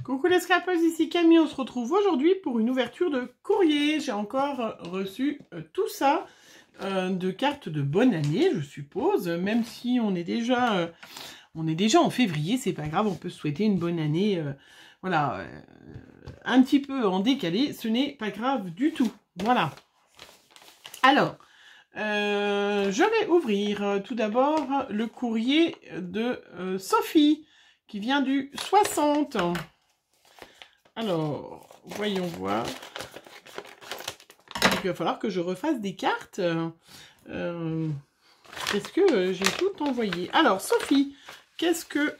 Coucou les scrapers, ici Camille, on se retrouve aujourd'hui pour une ouverture de courrier. J'ai encore reçu tout ça de cartes de bonne année, je suppose, même si on est déjà en février, c'est pas grave, on peut se souhaiter une bonne année, voilà, un petit peu en décalé, ce n'est pas grave du tout, voilà. Alors, je vais ouvrir tout d'abord le courrier de Sophie, qui vient du 60. Alors, voyons voir. Il va falloir que je refasse des cartes. Est-ce que j'ai tout envoyé? Alors, Sophie, qu'est-ce que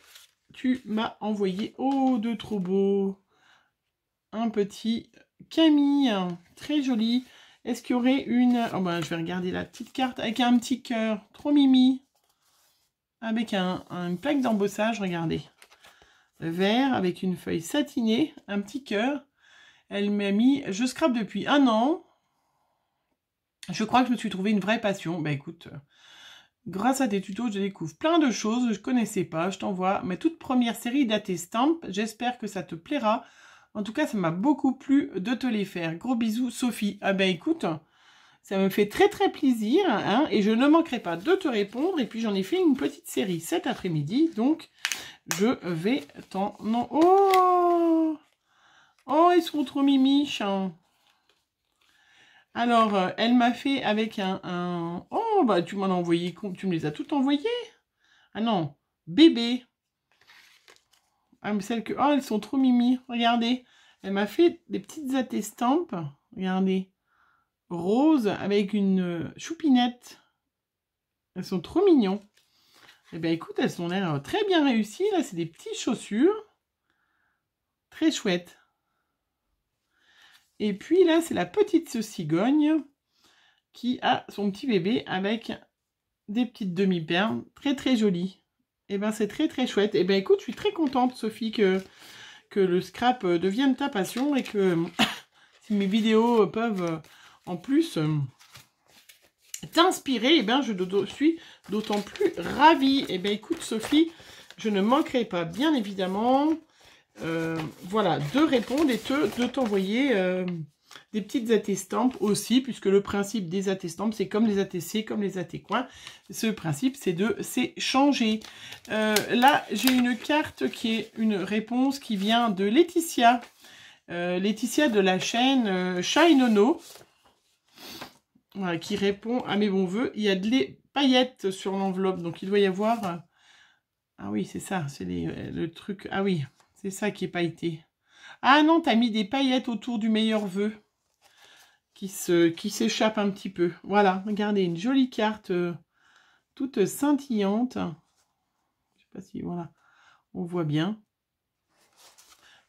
tu m'as envoyé? Oh, de trop beau. Un petit Camille, très joli. Est-ce qu'il y aurait une... Oh ben, je vais regarder la petite carte avec un petit cœur. Trop mimi. Avec une plaque d'embossage, regardez. Vert avec une feuille satinée, un petit cœur. Elle m'a mis, je scrape depuis 1 an. Je crois que je me suis trouvé une vraie passion. Bah écoute, grâce à tes tutos, je découvre plein de choses que je connaissais pas. Je t'envoie ma toute première série d'Attestamp. J'espère que ça te plaira. En tout cas, ça m'a beaucoup plu de te les faire. Gros bisous, Sophie. Ah bah écoute, ça me fait très très plaisir, hein, et je ne manquerai pas de te répondre. Et puis j'en ai fait une petite série cet après-midi, donc je vais t'en... Non. Oh, oh, ils sont trop mimiches. Alors, elle m'a fait avec Oh, bah tu m'en as envoyé... Tu me les as toutes envoyées? Ah non, bébé. Ah, mais celles que... Oh, elles sont trop mimi. Regardez. Elle m'a fait des petites attestampes. Regardez. Rose avec une choupinette. Elles sont trop mignons. Eh bien, écoute, elles ont l'air très bien réussies. Là, c'est des petites chaussures. Très chouettes. Et puis là, c'est la petite cigogne qui a son petit bébé avec des petites demi-perles. Très, très jolies. Eh bien, c'est très, très chouette. Eh bien, écoute, je suis très contente, Sophie, que le scrap devienne ta passion et que si mes vidéos peuvent en plus t'inspirer, eh bien, je suis d'autant plus ravie. Eh bien, écoute, Sophie, je ne manquerai pas, bien évidemment, voilà, de répondre et de t'envoyer des petites attestampes aussi, puisque le principe des attestampes, c'est comme les ATC, comme les AT-coins. Ce principe, c'est de s'échanger. Là, j'ai une carte qui est une réponse qui vient de Laetitia. Laetitia de la chaîne Chat et Nono. Voilà, qui répond à mes bons voeux. Il y a des paillettes sur l'enveloppe, donc il doit y avoir... Ah oui, c'est ça, c'est le truc... Ah oui, c'est ça qui est pailleté. Ah non, t'as mis des paillettes autour du meilleur vœu qui s'échappe un petit peu. Voilà, regardez, une jolie carte toute scintillante. Je sais pas si, voilà, on voit bien.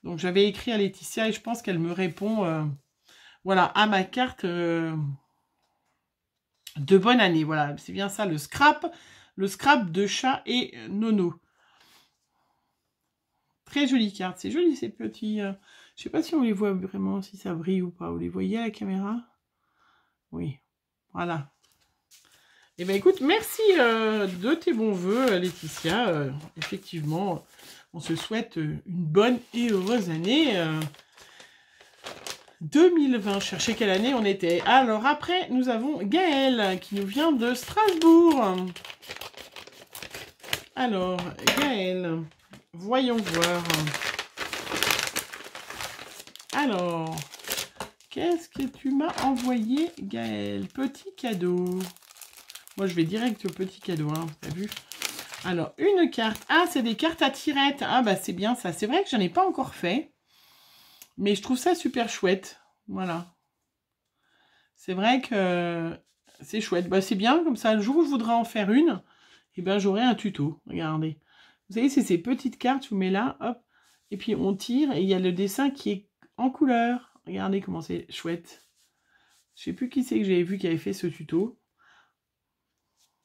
Donc, j'avais écrit à Laetitia et je pense qu'elle me répond, voilà, à ma carte de bonne année. Voilà, c'est bien ça, le scrap de Chat et Nono. Très jolie carte, c'est joli ces petits... Je sais pas si on les voit vraiment, si ça brille ou pas. Vous les voyez à la caméra? Oui, voilà. Eh bien, écoute, merci de tes bons voeux, Laetitia. Effectivement, on se souhaite une bonne et heureuse année 2020. Cherchez quelle année on était. Alors, après, nous avons Gaëlle, qui nous vient de Strasbourg. Alors, Gaëlle, voyons voir. Alors, qu'est-ce que tu m'as envoyé, Gaëlle? Petit cadeau. Moi, je vais direct au petit cadeau, hein, t'as vu? Alors, une carte. Ah, c'est des cartes à tirettes. Ah, bah, c'est bien ça. C'est vrai que j'en ai pas encore fait. Mais je trouve ça super chouette. Voilà. C'est vrai que c'est chouette. Bah, c'est bien, comme ça, le jour où je voudrais en faire une, eh ben, j'aurai un tuto. Regardez. Vous savez, c'est ces petites cartes, je vous mets là, hop. Et puis, on tire et il y a le dessin qui est en couleur. Regardez comment c'est chouette. Je sais plus qui c'est que j'avais vu qui avait fait ce tuto.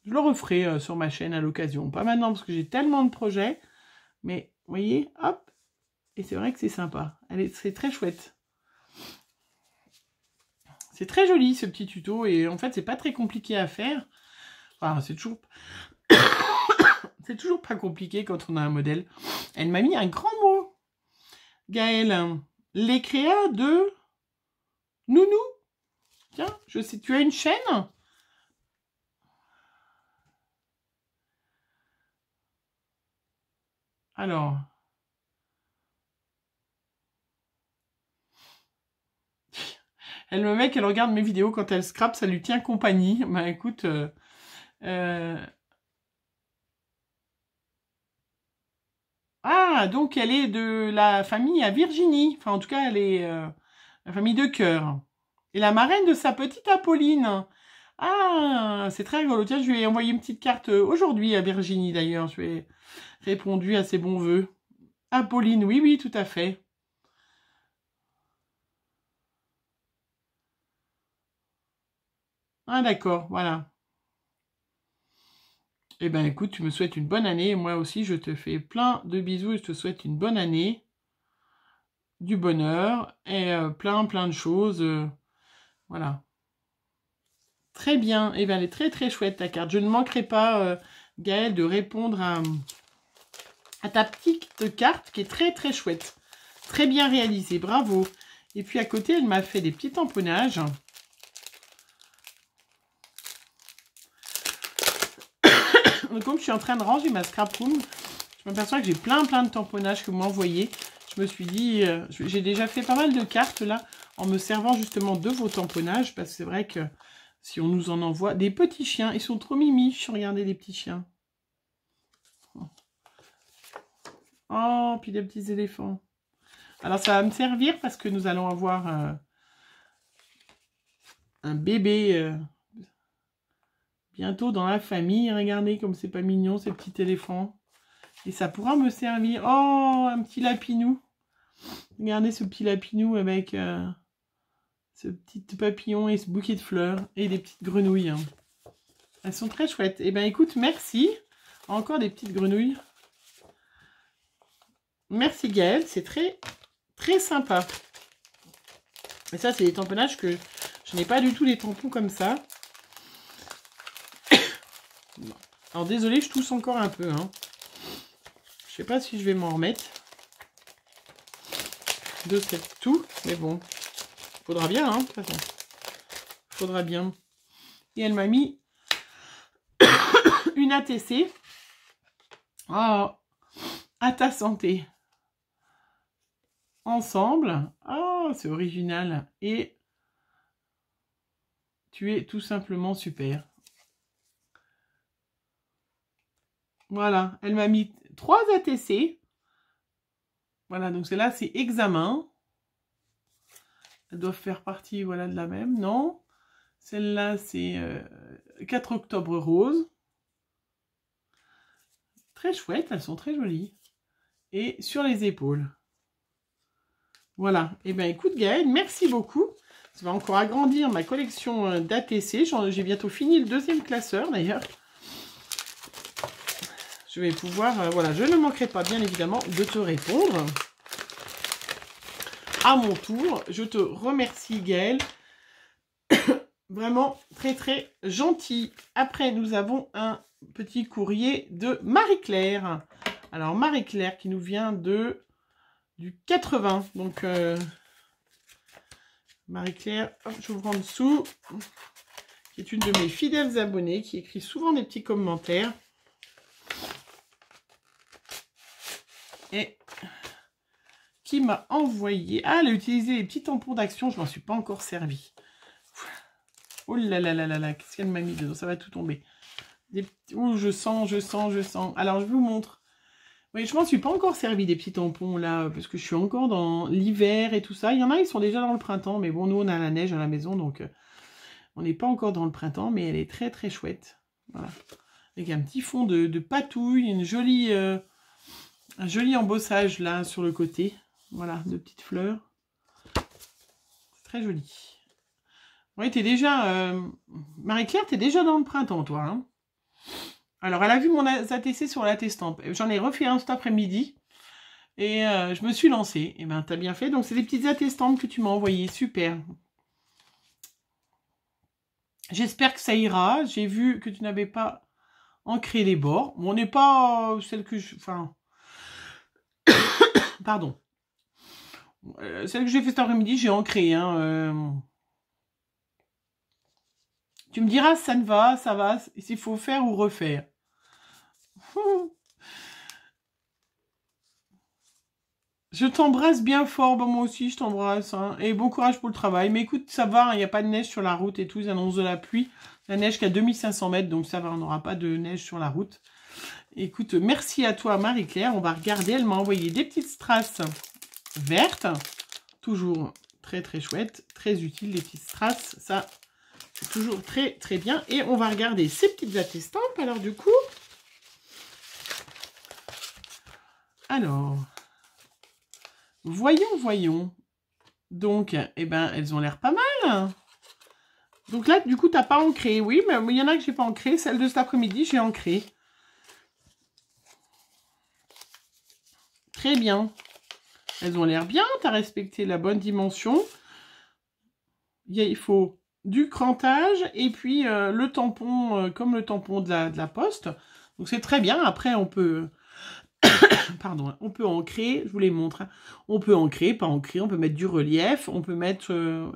Je le referai sur ma chaîne à l'occasion. Pas maintenant parce que j'ai tellement de projets. Mais, vous voyez, hop. Et c'est vrai que c'est sympa. C'est très chouette. C'est très joli ce petit tuto. Et en fait, c'est pas très compliqué à faire. Enfin, c'est toujours... c'est toujours pas compliqué quand on a un modèle. Elle m'a mis un grand mot. Gaëlle, les créas de Nounou. Tiens, je sais, tu as une chaîne? Alors... Elle me met qu'elle regarde mes vidéos quand elle scrape, ça lui tient compagnie. Bah écoute... Ah, donc elle est de la famille à Virginie. Enfin, en tout cas, elle est la famille de cœur. Et la marraine de sa petite Apolline. Ah, c'est très rigolo. Tiens, je lui ai envoyé une petite carte aujourd'hui à Virginie, d'ailleurs. Je lui ai répondu à ses bons vœux. Apolline, oui, oui, tout à fait. Ah, d'accord, voilà. Eh ben, écoute, tu me souhaites une bonne année. Moi aussi, je te fais plein de bisous et je te souhaite une bonne année. Du bonheur et plein de choses. Voilà. Très bien. Eh bien, elle est très très chouette ta carte. Je ne manquerai pas, Gaëlle, de répondre à ta petite carte qui est très très chouette. Très bien réalisée. Bravo. Et puis à côté, elle m'a fait des petits tamponnages. Donc, comme je suis en train de ranger ma scrap room, je m'aperçois que j'ai plein de tamponnages que vous m'envoyez. Je me suis dit, j'ai déjà fait pas mal de cartes là, en me servant justement de vos tamponnages, parce que c'est vrai que si on nous en envoie... Des petits chiens, ils sont trop mimiches, regardez les petits chiens. Oh, puis des petits éléphants. Alors ça va me servir parce que nous allons avoir un bébé bientôt dans la famille. Regardez comme c'est pas mignon ces petits éléphants. Et ça pourra me servir. Oh, un petit lapinou. Regardez ce petit lapinou avec ce petit papillon et ce bouquet de fleurs. Et des petites grenouilles. Hein. Elles sont très chouettes. Eh bien, écoute, merci. Encore des petites grenouilles. Merci Gaëlle. C'est très, très sympa. Et ça, c'est des tamponnages que je n'ai pas du tout des tampons comme ça. Alors, désolé, je tousse encore un peu. Hein. Je sais pas si je vais m'en remettre de cette toux, mais bon, faudra bien, hein, de toute façon. Faudra bien. Et elle m'a mis une ATC. Oh, à ta santé. Ensemble. Oh, c'est original. Et tu es tout simplement super. Voilà, elle m'a mis 3 ATC. Voilà, donc celle-là, c'est examen. Elles doivent faire partie, voilà, de la même, non? Celle-là, c'est 4 octobre rose. Très chouette, elles sont très jolies. Et sur les épaules. Voilà. Eh bien, écoute, Gaëlle, merci beaucoup. Ça va encore agrandir ma collection d'ATC. J'ai bientôt fini le 2e classeur, d'ailleurs. Je vais pouvoir... voilà, je ne manquerai pas, bien évidemment, de te répondre. À mon tour, je te remercie, Gaëlle. Vraiment très, très gentil. Après, nous avons un petit courrier de Marie-Claire. Alors, Marie-Claire qui nous vient du 80. Donc, Marie-Claire, j'ouvre en dessous, qui est une de mes fidèles abonnées, qui écrit souvent des petits commentaires. Et qui m'a envoyé... Ah, elle a utilisé les petits tampons d'action, je m'en suis pas encore servi. Oh là là là là là, qu'est-ce qu'elle m'a mis dedans? Ça va tout tomber. Ouh, je sens. Alors, je vous montre. Oui, je m'en suis pas encore servi des petits tampons là, parce que je suis encore dans l'hiver et tout ça. Il y en a, ils sont déjà dans le printemps, mais bon, nous, on a la neige à la maison, donc on n'est pas encore dans le printemps, mais elle est très très chouette. Voilà. Avec un petit fond de patouille, un joli embossage là sur le côté. Voilà, de petites fleurs. C'est très joli. Oui, t'es déjà... Marie-Claire, t'es déjà dans le printemps, toi. Hein. Alors, elle a vu mon ATC sur la Testampe. J'en ai refait un cet après-midi. Et je me suis lancée. Et ben, t'as bien fait. Donc, c'est des petites attestampes que tu m'as envoyées. Super. J'espère que ça ira. J'ai vu que tu n'avais pas ancré les bords. Bon, on n'est pas celle que je... Enfin... Pardon. Celle que j'ai fait cet après-midi, j'ai ancré. Hein, Tu me diras, ça ne va, ça va, s'il faut faire ou refaire. Je t'embrasse bien fort, bah, moi aussi je t'embrasse, hein. Et bon courage pour le travail. Mais écoute, ça va, il n'y a pas de neige sur la route et tout, ils annoncent de la pluie. La neige qu'à 2500 mètres, donc ça va, on n'aura pas de neige sur la route. Écoute, merci à toi Marie-Claire, on va regarder, elle m'a envoyé des petites strass vertes. Toujours très très chouette, très utile les petites strass, ça c'est toujours très très bien. Et on va regarder ces petites attestampes, alors du coup. Alors... Voyons. Donc, eh ben, elles ont l'air pas mal. Donc là, du coup, t'as pas ancré. Oui, mais il y en a que j'ai pas ancré. Celle de cet après-midi, j'ai ancré. Très bien. Elles ont l'air bien. T'as respecté la bonne dimension. Il faut du crantage et puis le tampon, comme le tampon de la poste. Donc c'est très bien. Après, on peut... Pardon, on peut ancrer, je vous les montre, hein. On peut ancrer, pas ancrer, on peut mettre du relief, on peut mettre,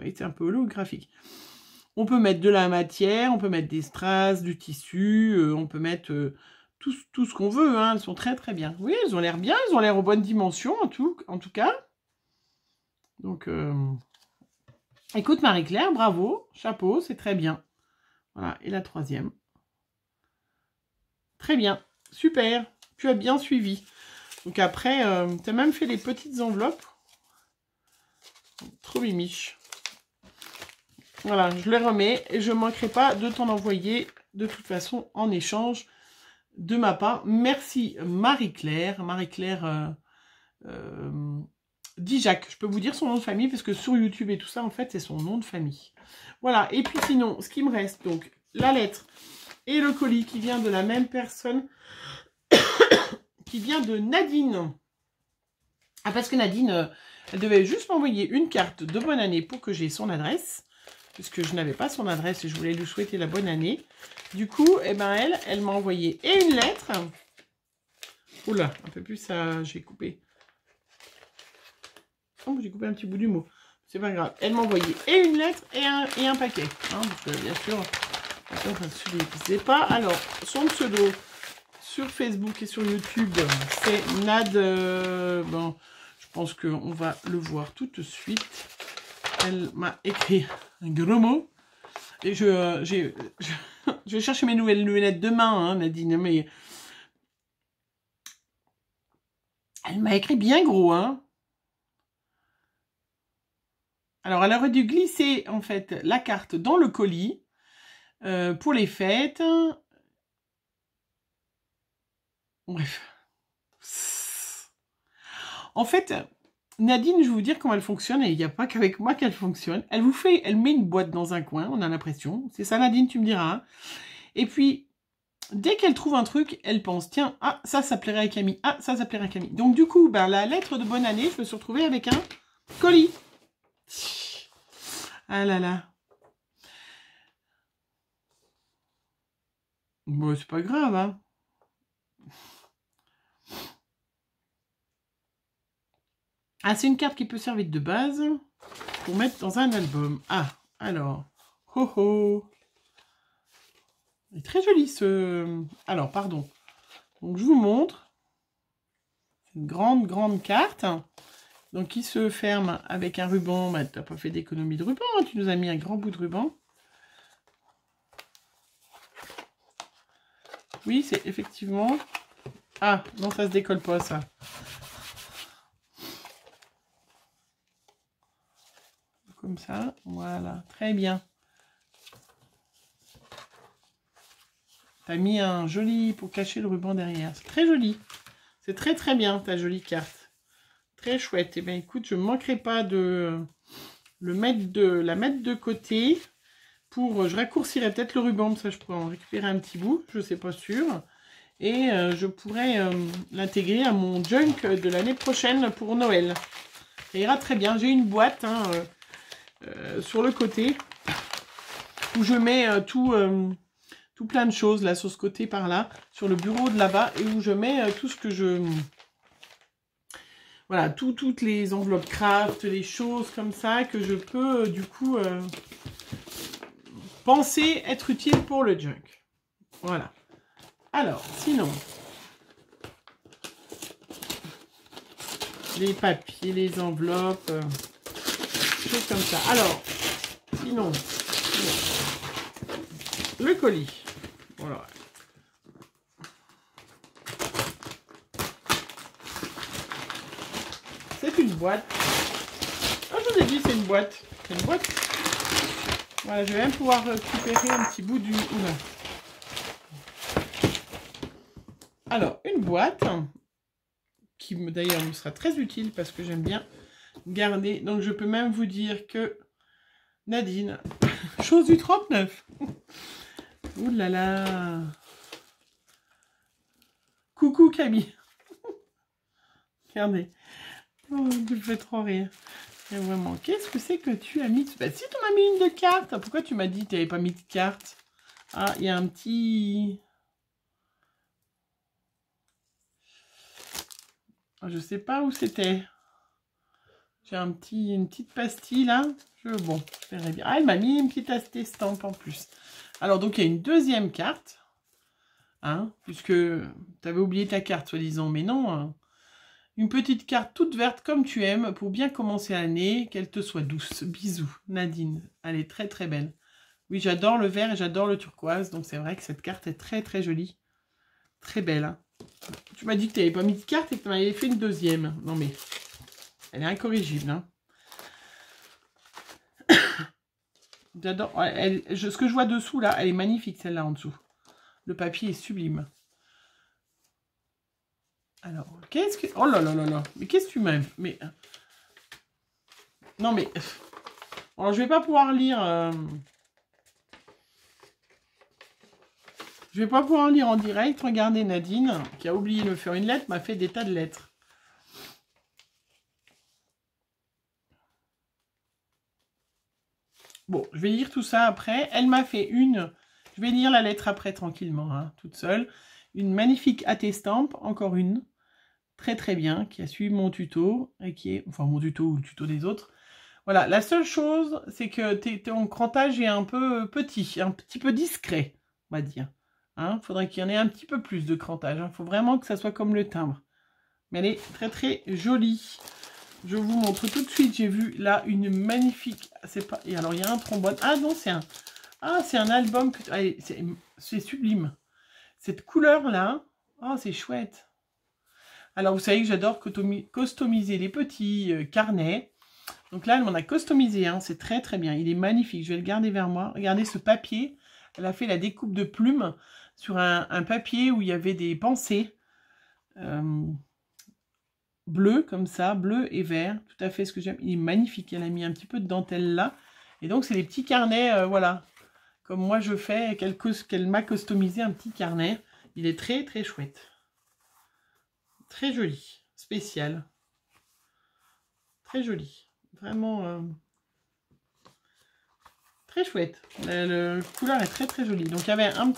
c'est un peu holographique, on peut mettre de la matière, on peut mettre des strass, du tissu, on peut mettre tout ce qu'on veut, hein. Elles sont très très bien. Oui, elles ont l'air bien, elles ont l'air aux bonnes dimensions en tout cas. Donc, écoute Marie-Claire, bravo, chapeau, c'est très bien. Voilà, et la troisième. Très bien, super, tu as bien suivi. Donc après, tu as même fait des petites enveloppes. Trop mimiche. Voilà, je les remets et je ne manquerai pas de t'en envoyer de toute façon en échange de ma part. Merci Marie-Claire. Marie-Claire Dijac. Je peux vous dire son nom de famille parce que sur YouTube et tout ça, en fait, c'est son nom de famille. Voilà, et puis sinon, ce qui me reste, donc la lettre et le colis qui vient de la même personne... qui vient de Nadine. Ah, parce que Nadine, elle devait juste m'envoyer une carte de bonne année pour que j'ai son adresse, puisque je n'avais pas son adresse et je voulais lui souhaiter la bonne année. Du coup, eh ben elle m'a envoyé et une lettre. Oula, un peu plus ça, j'ai coupé. Oh, j'ai coupé un petit bout du mot. C'est pas grave. Elle m'a envoyé et une lettre et un paquet. Hein, parce que, bien sûr, celui qui ne sait pas. Alors, son pseudo... Sur Facebook et sur YouTube, c'est Nad... bon, je pense qu'on va le voir tout de suite. Elle m'a écrit un gros mot. Et je vais chercher mes nouvelles lunettes demain, hein, Nadine. Mais elle m'a écrit bien gros, hein. Alors, elle aurait dû glisser, en fait, la carte dans le colis pour les fêtes. Bref. En fait, Nadine, je vais vous dire comment elle fonctionne, et il n'y a pas qu'avec moi qu'elle fonctionne. Elle met une boîte dans un coin, on a l'impression. C'est ça, Nadine, tu me diras. Hein. Et puis, dès qu'elle trouve un truc, elle pense, tiens, ah, ça plairait à Camille. Ah, ça plairait à Camille. Donc, du coup, ben, la lettre de bonne année, je me suis retrouvée avec un colis. Ah là là. Bon, c'est pas grave, hein. Ah, c'est une carte qui peut servir de base pour mettre dans un album. Ah, alors. Ho ho. Il est très joli ce... Alors, pardon. Donc, je vous montre. C'est une grande carte. Donc, qui se ferme avec un ruban. Bah, tu n'as pas fait d'économie de ruban. Hein. Tu nous as mis un grand bout de ruban. Oui, c'est effectivement... Ah, non, ça se décolle pas, ça. Comme ça, voilà, très bien. T'as mis un joli pour cacher le ruban derrière. C'est très joli. C'est très très bien ta jolie carte. Très chouette. Et bien écoute, je ne manquerai pas de la mettre de côté. Je raccourcirai peut-être le ruban, ça je pourrais en récupérer un petit bout, je ne sais pas sûr. Et je pourrais l'intégrer à mon junk de l'année prochaine pour Noël. Ça ira très bien. J'ai une boîte hein, sur le côté où je mets tout plein de choses là sur ce côté par là, sur le bureau de là-bas, et où je mets tout ce que je... voilà, toutes les enveloppes craft, les choses comme ça que je peux du coup penser être utile pour le junk. Voilà. Alors, sinon, les papiers, les enveloppes, choses comme ça. Alors, sinon, le colis. Voilà. C'est une boîte. Ah, je vous ai dit, c'est une boîte. C'est une boîte. Voilà, je vais même pouvoir récupérer un petit bout du... Oula. Alors, une boîte qui d'ailleurs me sera très utile parce que j'aime bien garder. Donc, je peux même vous dire que Nadine, chose du 39. Ouh là là. Coucou Camille. Regardez. Oh, tu me fais trop rire. Et vraiment, qu'est-ce que c'est que tu as mis? Bah, si tu m'as mis une de cartes, pourquoi tu m'as dit que tu n'avais pas mis de carte? Ah, il y a un petit... Je sais pas où c'était. J'ai une petite pastille là. Bon, je verrai bien. Ah, elle m'a mis une petite estampe en plus. Alors, donc, il y a une deuxième carte. Hein, puisque tu avais oublié ta carte, soi-disant. Mais non, hein. Une petite carte toute verte comme tu aimes pour bien commencer l'année, qu'elle te soit douce. Bisous, Nadine. Elle est très très belle. Oui, j'adore le vert et j'adore le turquoise. Donc, c'est vrai que cette carte est très très jolie. Très belle. Hein. Tu m'as dit que tu n'avais pas mis de carte et que tu m'avais fait une deuxième. Non, mais elle est incorrigible. Hein. J'adore. Ce que je vois dessous, là, elle est magnifique, celle-là en dessous. Le papier est sublime. Alors, qu'est-ce que... Oh là là là là. Mais qu'est-ce que tu m'aimes? Mais... Non, mais... Alors, je vais pas pouvoir lire... Je vais pas pouvoir lire en direct. Regardez, Nadine, qui a oublié de me faire une lettre, m'a fait des tas de lettres. Bon, je vais lire tout ça après. Elle m'a fait une... Je vais lire la lettre après, tranquillement, hein, toute seule. Une magnifique attestampe, encore une. Très très bien, qui a suivi mon tuto, et qui est... Enfin, mon tuto ou le tuto des autres. Voilà, la seule chose, c'est que ton crantage est un peu petit, un petit peu discret, on va dire. Hein, faudrait qu'il y en ait un petit peu plus de crantage. Il faut vraiment que ça soit comme le timbre. Mais elle est très très jolie. Je vous montre tout de suite. J'ai vu là une magnifique... C'est pas... Et alors, il y a un trombone. Ah non, c'est un... Ah, c'est un album. Que... Allez, c'est sublime. Cette couleur-là, oh, c'est chouette. Alors, vous savez que j'adore customiser les petits carnets. Donc là, elle m'en a customisé un. C'est très, très bien. Il est magnifique. Je vais le garder vers moi. Regardez ce papier. Elle a fait la découpe de plumes sur un papier où il y avait des pensées bleues, comme ça, bleu et vert. Tout à fait ce que j'aime. Il est magnifique. Elle a mis un petit peu de dentelle là. Et donc, c'est des petits carnets, voilà. Comme moi, je fais, qu'elle m'a customisé un petit carnet. Il est très, très chouette. Très joli. Spécial. Très joli. Vraiment... très chouette. La couleur est très très jolie. Donc il y avait un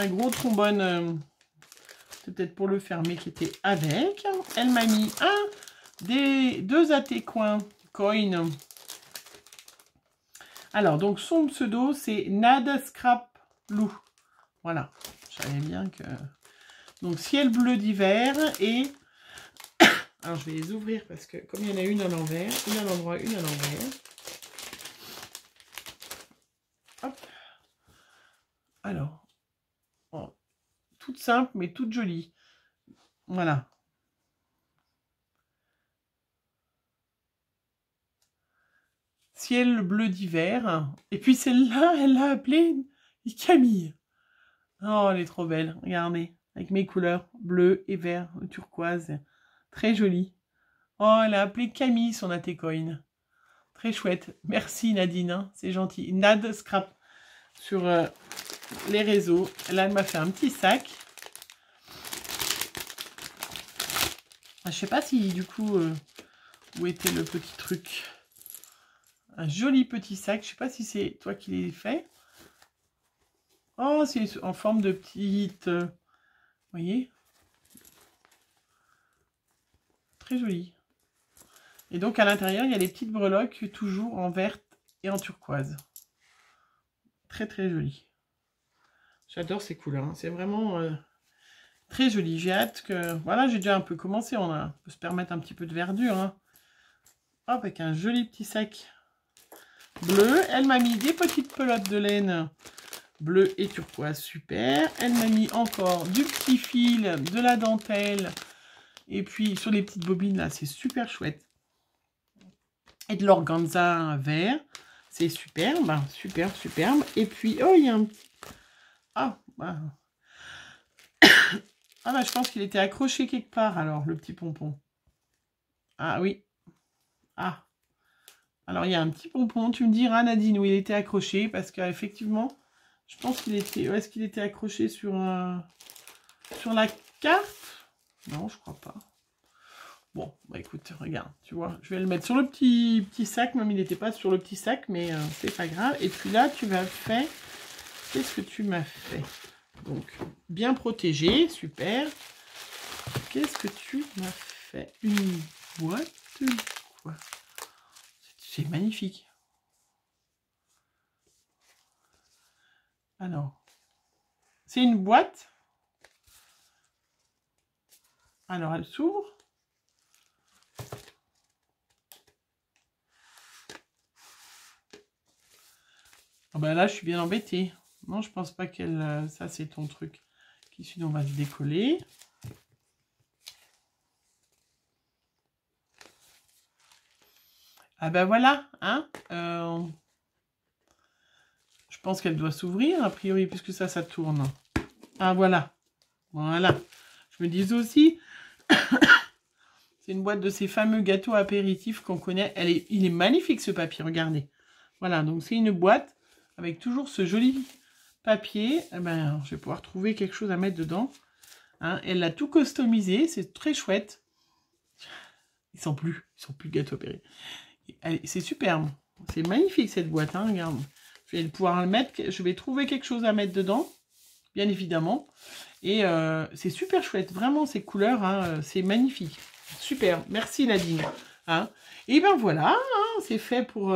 gros trombone, c'est peut-être pour le fermer, qui était avec. Elle m'a mis deux AT coin. Alors donc son pseudo c'est Nad Scrap Lou. Voilà. Je savais bien que... Donc ciel bleu d'hiver et... Alors je vais les ouvrir parce que comme il y en a une à l'envers, une à l'endroit, une à l'envers. Hop. Alors, oh, toute simple, mais toute jolie. Voilà. Ciel bleu d'hiver. Et puis celle-là, elle l'a appelée Camille. Oh, elle est trop belle. Regardez, avec mes couleurs bleu et vert, turquoise. Très jolie. Oh, elle a appelé Camille son Atecoin. Très chouette. Merci Nadine, hein, c'est gentil. Nad Scrap sur les réseaux. Là, elle m'a fait un petit sac. Je sais pas si du coup où était le petit truc. Un joli petit sac. Je sais pas si c'est toi qui l'as fait. Oh, c'est en forme de petite. Vous voyez? très joli. Et donc à l'intérieur, il y a des petites breloques, toujours en verte et en turquoise. Très très joli. J'adore ces couleurs, hein. C'est vraiment très joli. J'ai hâte que... Voilà, j'ai déjà un peu commencé, on peut se permettre un petit peu de verdure, hein. Hop, avec un joli petit sac bleu. Elle m'a mis des petites pelotes de laine bleu et turquoise, super. Elle m'a mis encore du petit fil, de la dentelle, et puis sur les petites bobines là, c'est super chouette. Et de l'organza vert, c'est superbe, superbe, superbe. Et puis, oh, il y a un petit... Ah, bah... ah bah, je pense qu'il était accroché quelque part, alors, le petit pompon. Ah oui. Ah. Alors, il y a un petit pompon, tu me diras, Nadine, où il était accroché, parce qu'effectivement... Je pense qu'il était... Est-ce qu'il était accroché sur la carte? Non, je crois pas. Bon, bah écoute, regarde, tu vois. Je vais le mettre sur le petit sac. Même il n'était pas sur le petit sac, mais c'est pas grave. Et puis là, tu m'as fait... Qu'est-ce que tu m'as fait? Donc, bien protégé, super. Qu'est-ce que tu m'as fait? Une boîte de quoi? C'est magnifique. Alors, c'est une boîte. Alors, elle s'ouvre. Ah ben là, je suis bien embêtée. Non, je pense pas qu'elle... ça, c'est ton truc. Ici, on va le décoller. Ah ben voilà, hein. Je pense qu'elle doit s'ouvrir, a priori, puisque ça tourne. Ah, voilà. Voilà. Je me disais aussi, c'est une boîte de ces fameux gâteaux apéritifs qu'on connaît. Il est magnifique, ce papier, regardez. Voilà, donc c'est une boîte avec toujours ce joli papier. Eh ben, je vais pouvoir trouver quelque chose à mettre dedans. Hein, elle l'a tout customisé, c'est très chouette. Ils sont plus gâteaux apéritifs. C'est superbe. C'est magnifique, cette boîte, hein, regarde. Je vais pouvoir le mettre, je vais trouver quelque chose à mettre dedans, bien évidemment. Et c'est super chouette, vraiment ces couleurs, hein, c'est magnifique. Super, merci Nadine. Hein. Et ben voilà, hein, c'est fait pour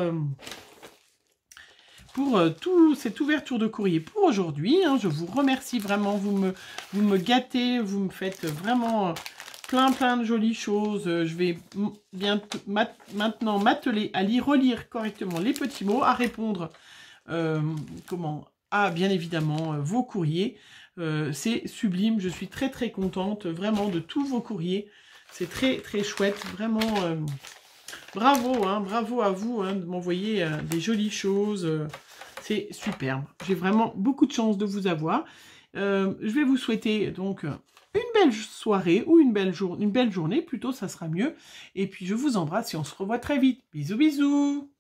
toute cette ouverture de courrier pour aujourd'hui. Hein. Je vous remercie vraiment, vous me gâtez, vous me faites vraiment plein de jolies choses. Je vais maintenant m'atteler à relire correctement les petits mots, à répondre bien évidemment vos courriers. C'est sublime, je suis très contente vraiment de tous vos courriers. C'est très chouette, vraiment bravo, hein, bravo à vous, hein, de m'envoyer des jolies choses. C'est superbe, j'ai vraiment beaucoup de chance de vous avoir. Je vais vous souhaiter donc une belle soirée ou une belle journée, plutôt ça sera mieux. Et puis je vous embrasse et on se revoit très vite. Bisous bisous.